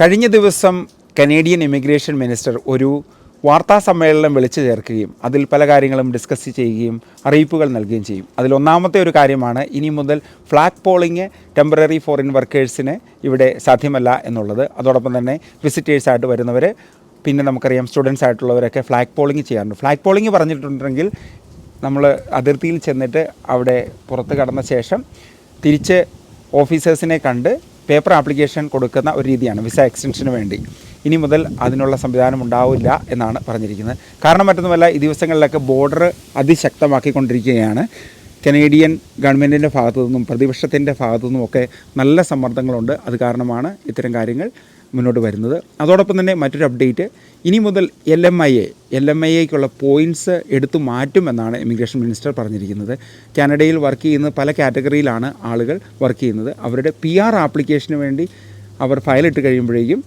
കഴിഞ്ഞ ദിവസം Canadian immigration minister ഒരു വാർത്താ സമ്മേളനം വിളിച്ചു ചേർക്കുകയും അതിൽ പല കാര്യങ്ങളും ഡിസ്കസ് ചെയ്യുകയും അറിയിപ്പുകൾ നൽകുകയും ചെയ്യും. അതിലൊന്നാമത്തെ ഒരു കാര്യമാണ് ഇനി മുതൽ ഫ്ലാഗ് പോളിംഗ് ടെമ്പററി ഫോറിൻ വർക്കേഴ്സിന് ഇവിടെ സാധ്യമല്ല എന്നുള്ളത്. അതോടൊപ്പം തന്നെ വിസിറ്റേഴ്സായിട്ട് വരുന്നവർ, പിന്നെ നമുക്കറിയാം സ്റ്റുഡൻസ് ആയിട്ടുള്ളവരൊക്കെ ഫ്ലാഗ് പോളിംഗ് ചെയ്യാറുണ്ട്. ഫ്ലാഗ് പോളിംഗ് പറഞ്ഞിട്ടുണ്ടെങ്കിൽ നമ്മൾ അതിർത്തിയിൽ ചെന്നിട്ട് അവിടെ പുറത്ത് കടന്ന ശേഷം തിരിച്ച് ഓഫീസേഴ്സിനെ കണ്ട് പേപ്പർ ആപ്ലിക്കേഷൻ കൊടുക്കുന്ന ഒരു രീതിയാണ് വിസ എക്സ്റ്റൻഷന് വേണ്ടി. ഇനി മുതൽ അതിനുള്ള സംവിധാനം ഉണ്ടാവില്ല എന്നാണ് പറഞ്ഞിരിക്കുന്നത്. കാരണം മറ്റൊന്നുമല്ല, ഈ ദിവസങ്ങളിലൊക്കെ ബോർഡർ അതിശക്തമാക്കിക്കൊണ്ടിരിക്കുകയാണ്. കനേഡിയൻ ഗവൺമെൻറ്റിൻ്റെ ഭാഗത്തു നിന്നും പ്രതിപക്ഷത്തിൻ്റെ ഭാഗത്തു നിന്നുമൊക്കെ നല്ല സമ്മർദ്ദങ്ങളുണ്ട്. അത് കാരണമാണ് ഇത്തരം കാര്യങ്ങൾ മുന്നോട്ട് വരുന്നത്. അതോടൊപ്പം തന്നെ മറ്റൊരു അപ്ഡേറ്റ്, ഇനി മുതൽ LMIAക്കുള്ള പോയിൻറ്റ്സ് എടുത്തു മാറ്റുമെന്നാണ് ഇമിഗ്രേഷൻ മിനിസ്റ്റർ പറഞ്ഞിരിക്കുന്നത്. കാനഡയിൽ വർക്ക് ചെയ്യുന്ന പല കാറ്റഗറിയിലാണ് ആളുകൾ വർക്ക് ചെയ്യുന്നത്. അവരുടെ PR ആപ്ലിക്കേഷന് വേണ്ടി അവർ ഫയലിട്ട് കഴിയുമ്പോഴേക്കും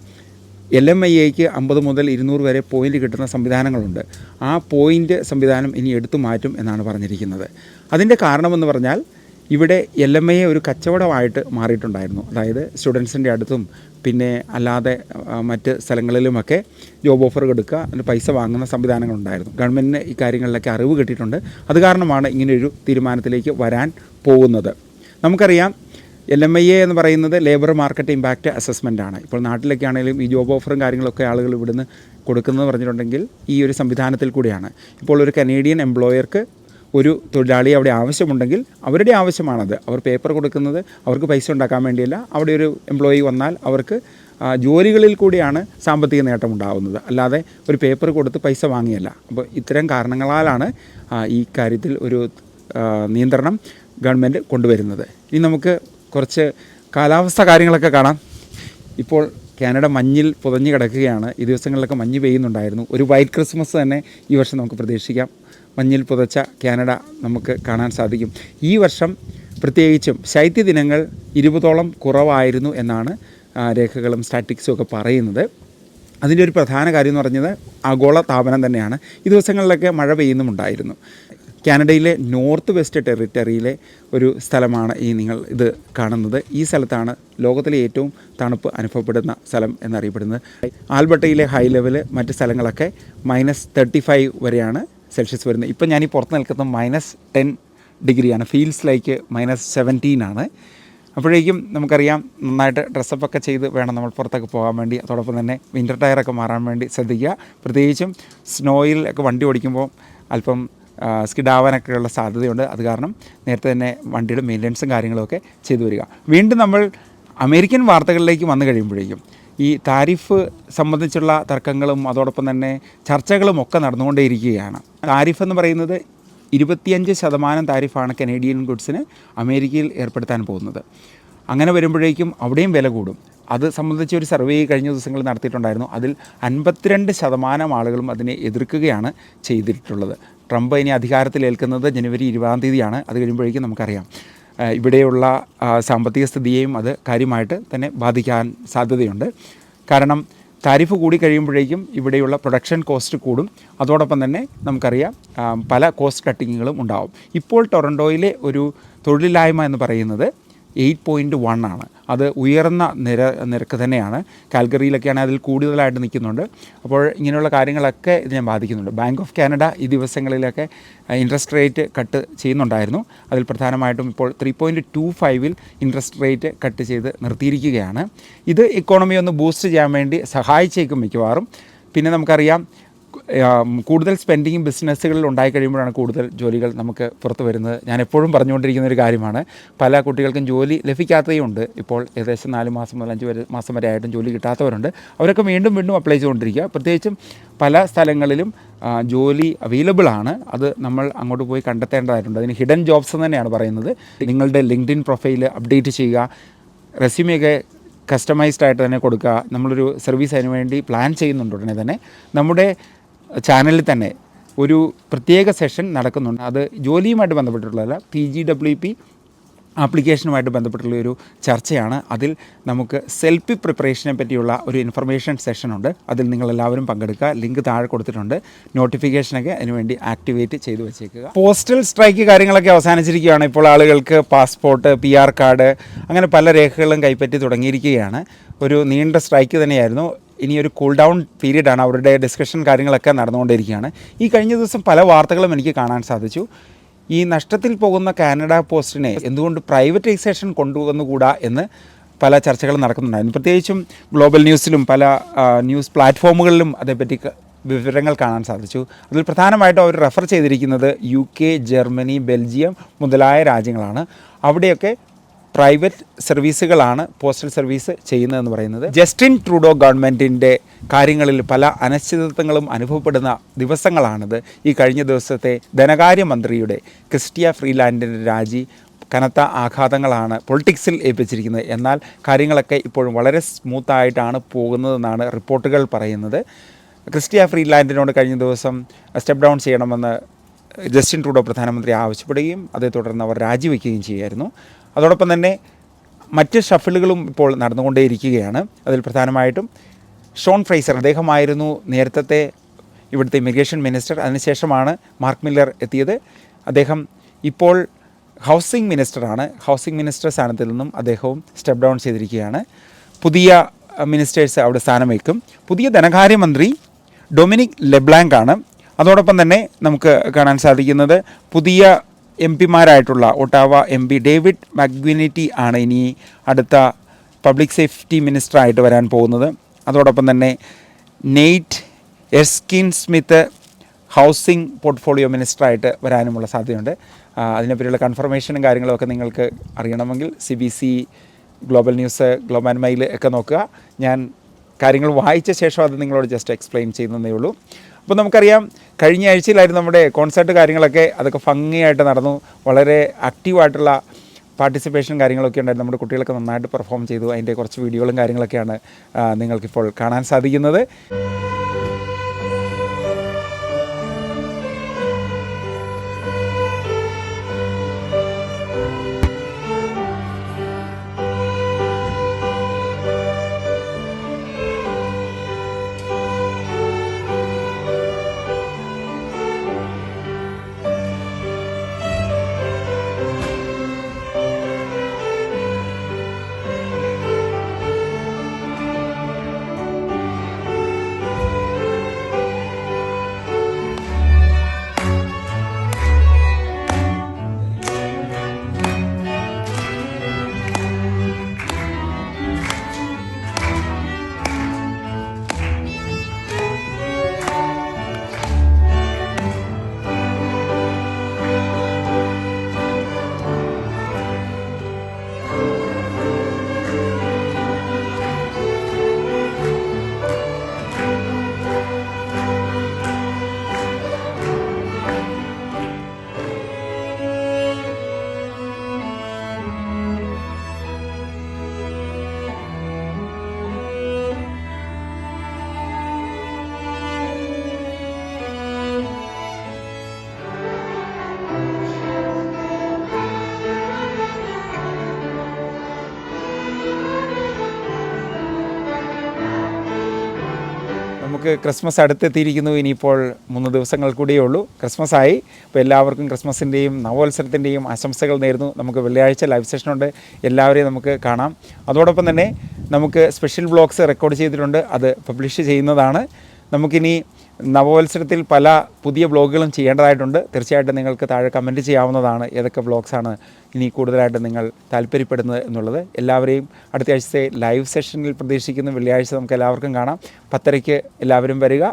LMIAക്ക് 50 മുതൽ 200 വരെ പോയിൻ്റ് കിട്ടുന്ന സംവിധാനങ്ങളുണ്ട്. ആ പോയിൻ്റ് സംവിധാനം ഇനി എടുത്തു മാറ്റും എന്നാണ് പറഞ്ഞിരിക്കുന്നത്. അതിൻ്റെ കാരണമെന്ന് പറഞ്ഞാൽ ഇവിടെ LMIA ഒരു കച്ചവടമായിട്ട് മാറിയിട്ടുണ്ടായിരുന്നു. അതായത് സ്റ്റുഡൻസിൻ്റെ അടുത്തും പിന്നെ അല്ലാതെ മറ്റ് സ്ഥലങ്ങളിലുമൊക്കെ ജോബ് ഓഫർ കൊടുക്കുക, അതിന് പൈസ വാങ്ങുന്ന സംവിധാനങ്ങളുണ്ടായിരുന്നു. ഗവൺമെൻറ്റിന് ഈ കാര്യങ്ങളിലൊക്കെ അറിവ് കിട്ടിയിട്ടുണ്ട്. അത് കാരണമാണ് ഇങ്ങനെയൊരു തീരുമാനത്തിലേക്ക് വരാൻ പോകുന്നത്. നമുക്കറിയാം LMIA എന്ന് പറയുന്നത് ലേബർ മാർക്കറ്റ് ഇമ്പാക്റ്റ് അസസ്മെൻ്റ് ആണ്. ഇപ്പോൾ നാട്ടിലൊക്കെ ആണെങ്കിലും ഈ ജോബ് ഓഫറും കാര്യങ്ങളൊക്കെ ആളുകൾ ഇവിടുന്ന് കൊടുക്കുന്നത് പറഞ്ഞിട്ടുണ്ടെങ്കിൽ ഈ ഒരു സംവിധാനത്തിൽ കൂടിയാണ്. ഇപ്പോൾ ഒരു കനേഡിയൻ എംപ്ലോയർക്ക് ഒരു തൊഴിലാളി അവിടെ ആവശ്യമുണ്ടെങ്കിൽ അവരുടെ ആവശ്യമാണത്. അവർ പേപ്പർ കൊടുക്കുന്നത് അവർക്ക് പൈസ ഉണ്ടാക്കാൻ വേണ്ടിയല്ല. അവിടെ ഒരു എംപ്ലോയി വന്നാൽ അവർക്ക് ജോലികളിൽ കൂടിയാണ് സാമ്പത്തിക നേട്ടം ഉണ്ടാകുന്നത്, അല്ലാതെ ഒരു പേപ്പർ കൊടുത്ത് പൈസ വാങ്ങിയല്ല. അപ്പോൾ ഇത്തരം കാരണങ്ങളാലാണ് ഈ കാര്യത്തിൽ ഒരു നിയന്ത്രണം ഗവൺമെൻറ് കൊണ്ടുവരുന്നത്. ഇനി നമുക്ക് കുറച്ച് കാലാവസ്ഥ കാര്യങ്ങളൊക്കെ കാണാം. ഇപ്പോൾ കാനഡ മഞ്ഞിൽ പുതഞ്ഞ് കിടക്കുകയാണ്. ഈ ദിവസങ്ങളിലൊക്കെ മഞ്ഞ് പെയ്യുന്നുണ്ടായിരുന്നു. ഒരു വൈറ്റ് ക്രിസ്മസ് തന്നെ ഈ വർഷം നമുക്ക് പ്രതീക്ഷിക്കാം. മഞ്ഞിൽ പുതച്ച കാനഡ നമുക്ക് കാണാൻ സാധിക്കും. ഈ വർഷം പ്രത്യേകിച്ചും ശൈത്യദിനങ്ങൾ 20ഓളം കുറവായിരുന്നു എന്നാണ് രേഖകളും സ്റ്റാറ്റിക്സും ഒക്കെ പറയുന്നത്. അതിൻ്റെ ഒരു പ്രധാന കാര്യം എന്ന് പറഞ്ഞത് ആഗോള താപനം തന്നെയാണ്. ഈ ദിവസങ്ങളിലൊക്കെ മഴ പെയ്യുന്നുമുണ്ടായിരുന്നു. കാനഡയിലെ നോർത്ത് വെസ്റ്റ് ടെറിട്ടറിയിലെ ഒരു സ്ഥലമാണ് നിങ്ങൾ ഇത് കാണുന്നത്. ഈ സ്ഥലത്താണ് ലോകത്തിലെ ഏറ്റവും തണുപ്പ് അനുഭവപ്പെടുന്ന സ്ഥലം എന്നറിയപ്പെടുന്നത്. ആൽബർട്ടയിലെ ഹൈ ലെവൽ, മറ്റ് സ്ഥലങ്ങളൊക്കെ -35 വരെയാണ് സെൽഷ്യസ് വരുന്നത്. ഇപ്പം ഞാനീ പുറത്ത് നിൽക്കുന്നത് -10 ഡിഗ്രിയാണ്. ഫീൽസ് ലൈക്ക് -17 ആണ്. അപ്പോഴേക്കും നമുക്കറിയാം നന്നായിട്ട് ഡ്രസ്സപ്പൊക്കെ ചെയ്ത് വേണം നമ്മൾ പുറത്തൊക്കെ പോകാൻ വേണ്ടി. അതോടൊപ്പം തന്നെ വിൻ്റർ ടയറൊക്കെ മാറാൻ വേണ്ടി ശ്രദ്ധിക്കുക. പ്രത്യേകിച്ചും സ്നോയിൽ ഒക്കെ വണ്ടി ഓടിക്കുമ്പോൾ അല്പം സ്കിഡാവാനൊക്കെയുള്ള സാധ്യതയുണ്ട്. അത് കാരണം നേരത്തെ തന്നെ വണ്ടിയുടെ മെയിൻ്റനൻസും കാര്യങ്ങളുമൊക്കെ ചെയ്തു വരിക. വീണ്ടും നമ്മൾ അമേരിക്കൻ വാർത്തകളിലേക്ക് വന്നു കഴിയുമ്പോഴേക്കും ഈ താരിഫ് സംബന്ധിച്ചുള്ള തർക്കങ്ങളും അതോടൊപ്പം തന്നെ ചർച്ചകളും ഒക്കെ നടന്നുകൊണ്ടേയിരിക്കുകയാണ്. താരിഫ് എന്ന് പറയുന്നത് 25% താരിഫാണ് കനേഡിയൻ ഗുഡ്സിന് അമേരിക്കയിൽ ഏർപ്പെടുത്താൻ പോകുന്നത്. അങ്ങനെ വരുമ്പോഴേക്കും അവിടെയും വില കൂടും. അത് സംബന്ധിച്ച് ഒരു സർവേ കഴിഞ്ഞ ദിവസങ്ങളിൽ നടത്തിയിട്ടുണ്ടായിരുന്നു. അതിൽ 52% ആളുകളും അതിനെ എതിർക്കുകയാണ് ചെയ്തിട്ടുള്ളത്. ട്രംപ് ഇനി അധികാരത്തിലേൽക്കുന്നത് ജനുവരി 20-ാം തീയതിയാണ്. അത് കഴിയുമ്പോഴേക്കും നമുക്കറിയാം ഇവിടെയുള്ള സാമ്പത്തിക സ്ഥിതിയെയും അത് കാര്യമായിട്ട് തന്നെ ബാധിക്കാൻ സാധ്യതയുണ്ട്. കാരണം താരിഫ് കൂടി കഴിയുമ്പോഴേക്കും ഇവിടെയുള്ള പ്രൊഡക്ഷൻ കോസ്റ്റ് കൂടും. അതോടൊപ്പം തന്നെ നമുക്കറിയാം പല കോസ്റ്റ് കട്ടിങ്ങുകളും ഉണ്ടാവും. ഇപ്പോൾ ടൊറൻറ്റോയിലെ ഒരു തൊഴിലില്ലായ്മ എന്ന് പറയുന്നത് 8.1 ആണ്. അത് ഉയർന്ന നിരക്ക് തന്നെയാണ്. കാൽഗറിയിലൊക്കെയാണെങ്കിൽ അതിൽ കൂടുതലായിട്ട് നിൽക്കുന്നുണ്ട്. അപ്പോൾ ഇങ്ങനെയുള്ള കാര്യങ്ങളൊക്കെ ഇതിനെ ബാധിക്കുന്നുണ്ട്. ബാങ്ക് ഓഫ് കാനഡ ഈ ദിവസങ്ങളിലൊക്കെ ഇൻട്രസ്റ്റ് റേറ്റ് കട്ട് ചെയ്യുന്നുണ്ടായിരുന്നു. അതിൽ പ്രധാനമായിട്ടും ഇപ്പോൾ 3.25 ഇൻട്രസ്റ്റ് റേറ്റ് കട്ട് ചെയ്ത് നിർത്തിയിരിക്കുകയാണ്. ഇത് ഇക്കോണമി ഒന്ന് ബൂസ്റ്റ് ചെയ്യാൻ വേണ്ടി സഹായിച്ചേക്കും മിക്കവാറും. പിന്നെ നമുക്കറിയാം കൂടുതൽ സ്പെൻഡിങ്ങും ബിസിനസ്സുകളിൽ ഉണ്ടായിക്കഴിയുമ്പോഴാണ് കൂടുതൽ ജോലികൾ നമുക്ക് പുറത്ത് വരുന്നത്. ഞാൻ എപ്പോഴും പറഞ്ഞുകൊണ്ടിരിക്കുന്ന ഒരു കാര്യമാണ്. പല കുട്ടികൾക്കും ജോലി ലഭിക്കാത്തതുണ്ട്. ഇപ്പോൾ ഏകദേശം 4 മാസം മുതൽ 5 മാസം വരെ ആയിട്ടും ജോലി കിട്ടാത്തവരുണ്ട്. അവരൊക്കെ വീണ്ടും അപ്ലൈ ചെയ്തുകൊണ്ടിരിക്കുക. പ്രത്യേകിച്ചും പല സ്ഥലങ്ങളിലും ജോലി അവൈലബിൾ ആണ്. അത് നമ്മൾ അങ്ങോട്ട് പോയി കണ്ടെത്തേണ്ടതായിട്ടുണ്ട്. അതിന് ഹിഡൻ ജോബ്സ് എന്ന് തന്നെയാണ് പറയുന്നത്. നിങ്ങളുടെ ലിങ്ക്ഡിൻ പ്രൊഫൈൽ അപ്ഡേറ്റ് ചെയ്യുക, റെസ്യൂമെയൊക്കെ കസ്റ്റമൈസ്ഡ് ആയിട്ട് തന്നെ കൊടുക്കുക. നമ്മളൊരു സർവീസ് അതിന് വേണ്ടി പ്ലാൻ ചെയ്യുന്നുണ്ട്. ഉടനെ തന്നെ നമ്മുടെ ചാനലിൽ തന്നെ ഒരു പ്രത്യേക സെഷൻ നടക്കുന്നുണ്ട്. അത് ജോലിയുമായിട്ട് ബന്ധപ്പെട്ടിട്ടുള്ളതല്ല, PGWP ആപ്ലിക്കേഷനുമായിട്ട് ബന്ധപ്പെട്ടുള്ള ഒരു ചർച്ചയാണ്. അതിൽ നമുക്ക് സെൽഫി പ്രിപ്പറേഷനെ പറ്റിയുള്ള ഒരു ഇൻഫർമേഷൻ സെഷനുണ്ട്. അതിൽ നിങ്ങളെല്ലാവരും പങ്കെടുക്കുക. ലിങ്ക് താഴെ കൊടുത്തിട്ടുണ്ട്. നോട്ടിഫിക്കേഷനൊക്കെ അതിനുവേണ്ടി ആക്ടിവേറ്റ് ചെയ്ത് വെച്ചേക്കുക. പോസ്റ്റൽ സ്ട്രൈക്ക് കാര്യങ്ങളൊക്കെ അവസാനിച്ചിരിക്കുകയാണ്. ഇപ്പോൾ ആളുകൾക്ക് പാസ്പോർട്ട്, PR കാർഡ് അങ്ങനെ പല രേഖകളും കൈപ്പറ്റി തുടങ്ങിയിരിക്കുകയാണ്. ഒരു നീണ്ട സ്ട്രൈക്ക് തന്നെയായിരുന്നു. ഇനി ഒരു കൂൾ ഡൗൺ പീരീഡാണ്. അവരുടെ ഡിസ്കഷൻ കാര്യങ്ങളൊക്കെ നടന്നുകൊണ്ടിരിക്കുകയാണ്. ഈ കഴിഞ്ഞ ദിവസം പല വാർത്തകളും എനിക്ക് കാണാൻ സാധിച്ചു. ഈ നഷ്ടത്തിൽ പോകുന്ന കാനഡ പോസ്റ്റിനെ എന്തുകൊണ്ട് പ്രൈവറ്റൈസേഷൻ കൊണ്ടുവന്നുകൂടാ എന്ന് പല ചർച്ചകളും നടക്കുന്നുണ്ടായിരുന്നു. പ്രത്യേകിച്ചും ഗ്ലോബൽ ന്യൂസിലും പല ന്യൂസ് പ്ലാറ്റ്ഫോമുകളിലും അതേപ്പറ്റി വിവരങ്ങൾ കാണാൻ സാധിച്ചു. അതിൽ പ്രധാനമായിട്ടും അവർ റെഫർ ചെയ്തിരിക്കുന്നത് UK, ജർമ്മനി, ബെൽജിയം മുതലായ രാജ്യങ്ങളാണ്. അവിടെയൊക്കെ പ്രൈവറ്റ് സർവീസുകളാണ് പോസ്റ്റൽ സർവീസ് ചെയ്യുന്നതെന്ന് പറയുന്നത്. ജസ്റ്റിൻ ട്രൂഡോ ഗവൺമെൻറ്റിൻ്റെ കാര്യങ്ങളിൽ പല അനിശ്ചിതത്വങ്ങളും അനുഭവപ്പെടുന്ന ദിവസങ്ങളാണിത്. ഈ കഴിഞ്ഞ ദിവസത്തെ ധനകാര്യമന്ത്രിയുടെ ക്രിസ്റ്റിയ ഫ്രീലാൻഡിൻ്റെ രാജി കനത്ത ആഘാതങ്ങളാണ് പൊളിറ്റിക്സിൽ ഏൽപ്പിച്ചിരിക്കുന്നത്. എന്നാൽ കാര്യങ്ങളൊക്കെ ഇപ്പോഴും വളരെ സ്മൂത്തായിട്ടാണ് പോകുന്നതെന്നാണ് റിപ്പോർട്ടുകൾ പറയുന്നത്. ക്രിസ്റ്റിയ ഫ്രീലാൻഡിനോട് കഴിഞ്ഞ ദിവസം സ്റ്റെപ്പ് ഡൗൺ ചെയ്യണമെന്ന് ജസ്റ്റിൻ ട്രൂഡോ പ്രധാനമന്ത്രി ആവശ്യപ്പെടുകയും അതേ തുടർന്ന് അവർ രാജിവെക്കുകയും ചെയ്യുമായിരുന്നു. അതോടൊപ്പം തന്നെ മറ്റ് ഷഫിളുകളും ഇപ്പോൾ നടന്നുകൊണ്ടേയിരിക്കുകയാണ്. അതിൽ പ്രധാനമായിട്ടും ഷോൺ ഫ്രൈസർ, അദ്ദേഹമായിരുന്നു നേരത്തെ ഇവിടുത്തെ ഇമിഗ്രേഷൻ മിനിസ്റ്റർ. അതിനുശേഷമാണ് മാർക്ക് മില്ലർ എത്തിയത്. അദ്ദേഹം ഇപ്പോൾ ഹൗസിംഗ് മിനിസ്റ്ററാണ്. ഹൗസിംഗ് മിനിസ്റ്റർ സ്ഥാനത്തിൽ നിന്നും അദ്ദേഹവും സ്റ്റെപ്പ് ഡൗൺ ചെയ്തിരിക്കുകയാണ്. പുതിയ മിനിസ്റ്റേഴ്സ് അവിടെ സ്ഥാനം വയ്ക്കും. പുതിയ ധനകാര്യമന്ത്രി ഡൊമിനിക് ലെബ്ലാങ്ക് ആണ്. അതോടൊപ്പം തന്നെ നമുക്ക് കാണാൻ സാധിക്കുന്നത് പുതിയ MP-മാരായിട്ടുള്ള ഒട്ടാവ MP ഡേവിഡ് മക്ഗ്വിനിറ്റി ആണ് ഇനി അടുത്ത പബ്ലിക് സേഫ്റ്റി മിനിസ്റ്ററായിട്ട് വരാൻ പോകുന്നത്. അതോടൊപ്പം തന്നെ Nate Erskine Smith housing portfolio മിനിസ്റ്ററായിട്ട് വരാനുമുള്ള സാധ്യതയുണ്ട്. അതിനെപ്പറ്റിയുള്ള കൺഫർമേഷനും കാര്യങ്ങളൊക്കെ നിങ്ങൾക്ക് അറിയണമെങ്കിൽ CBC, Global News, Global Mail ഒക്കെ നോക്കുക. ഞാൻ കാര്യങ്ങൾ വായിച്ച ശേഷം അത് നിങ്ങളോട് ജസ്റ്റ് എക്സ്പ്ലെയിൻ ചെയ്യുന്നതേ ഉള്ളൂ. അപ്പോൾ നമുക്കറിയാം, കഴിഞ്ഞ ആഴ്ചയിലായിരുന്നു നമ്മുടെ കോൺസേർട്ട് കാര്യങ്ങളൊക്കെ. അതൊക്കെ ഭംഗിയായിട്ട് നടന്നു. വളരെ ആക്റ്റീവായിട്ടുള്ള പാർട്ടിസിപ്പേഷൻ കാര്യങ്ങളൊക്കെ ഉണ്ടായിരുന്നു. നമ്മുടെ കുട്ടികളൊക്കെ നന്നായിട്ട് പെർഫോം ചെയ്തു. അതിൻ്റെ കുറച്ച് വീഡിയോകളും കാര്യങ്ങളൊക്കെയാണ് നിങ്ങൾക്കിപ്പോൾ കാണാൻ സാധിക്കുന്നത്. നമുക്ക് ക്രിസ്മസ് അടുത്തെത്തിയിരിക്കുന്നു. ഇനിയിപ്പോൾ 3 ദിവസങ്ങൾ കൂടിയേ ഉള്ളൂ. ക്രിസ്മസായി. അപ്പോൾ എല്ലാവർക്കും ക്രിസ്മസിൻ്റെയും നവോത്സവത്തിൻ്റെയും ആശംസകൾ നേരുന്നു. നമുക്ക് വെള്ളിയാഴ്ച ലൈവ് സെഷനുണ്ട്. എല്ലാവരെയും നമുക്ക് കാണാം. അതോടൊപ്പം തന്നെ നമുക്ക് സ്പെഷ്യൽ വ്ളോഗ്സ് റെക്കോർഡ് ചെയ്തിട്ടുണ്ട്. അത് പബ്ലിഷ് ചെയ്യുന്നതാണ്. നമുക്കിനി നവോത്സവത്തിൽ പല പുതിയ വ്ളോഗുകളും ചെയ്യേണ്ടതായിട്ടുണ്ട്. തീർച്ചയായിട്ടും നിങ്ങൾക്ക് താഴെ കമൻറ്റ് ചെയ്യാവുന്നതാണ് ഏതൊക്കെ വ്ളോഗ്സാണ് ഇനി കൂടുതലായിട്ട് നിങ്ങൾ താല്പര്യപ്പെടുന്നത് എന്നുള്ളത്. എല്ലാവരെയും അടുത്ത ആഴ്ചത്തെ ലൈവ് സെഷനിൽ പ്രതീക്ഷിക്കുന്നു. വെള്ളിയാഴ്ച നമുക്ക് എല്ലാവർക്കും കാണാം. 10:30 എല്ലാവരും വരിക.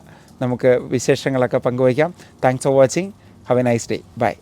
നമുക്ക് വിശേഷങ്ങളൊക്കെ പങ്കുവയ്ക്കാം. Thanks for watching. Have a nice day. By.